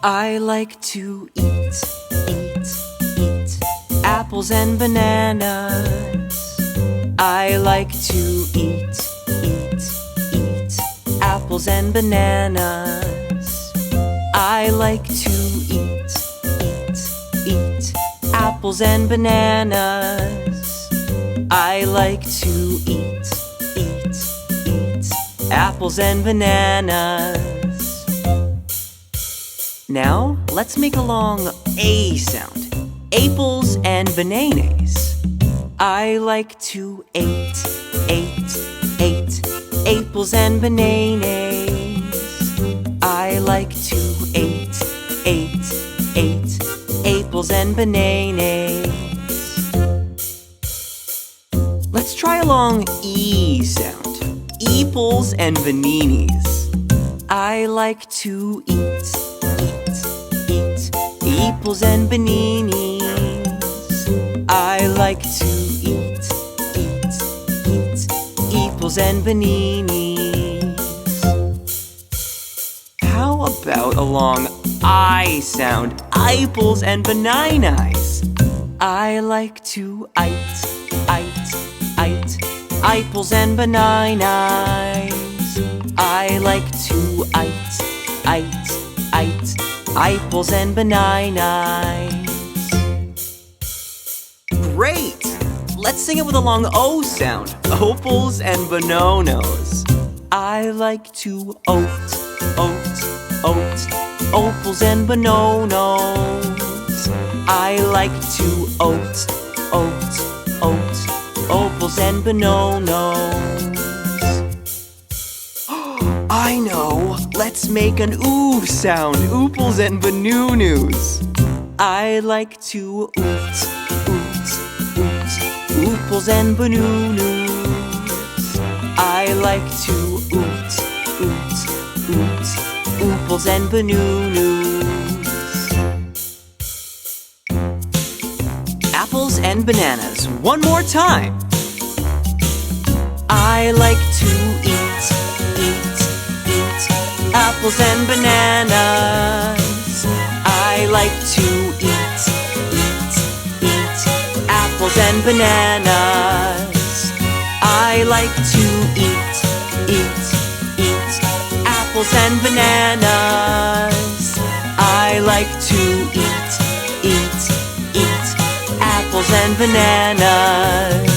I like to eat apples and bananas. I like to eat apples and bananas. I like to eat apples and bananas. I like to eat apples and bananas. Now, let's make a long A sound. Apples and bananas. I like to eat apples and bananas. I like to eat apples and bananas. Let's try a long E sound. Eeples and bananas. I like to eat eeples and bananas. I like to eat eeples and bananas. How about a long I sound? Eyeballs and bananas. I like to eat eyeballs and bananas. I like to eat eyeballs and bananas. Great! Let's sing it with a long O sound. Opals and bananas. I like to oat opals and bananas. I like to oat opals and bananas. I know! Let's make an OO sound. Ooples and bananas. I like to oot ooples and bananas. I like to oot ooples and bananas. Apples and bananas. One more time. I like to eat apples and bananas. I like to eat apples and bananas. I like to eat apples and bananas. I like to eat apples and bananas.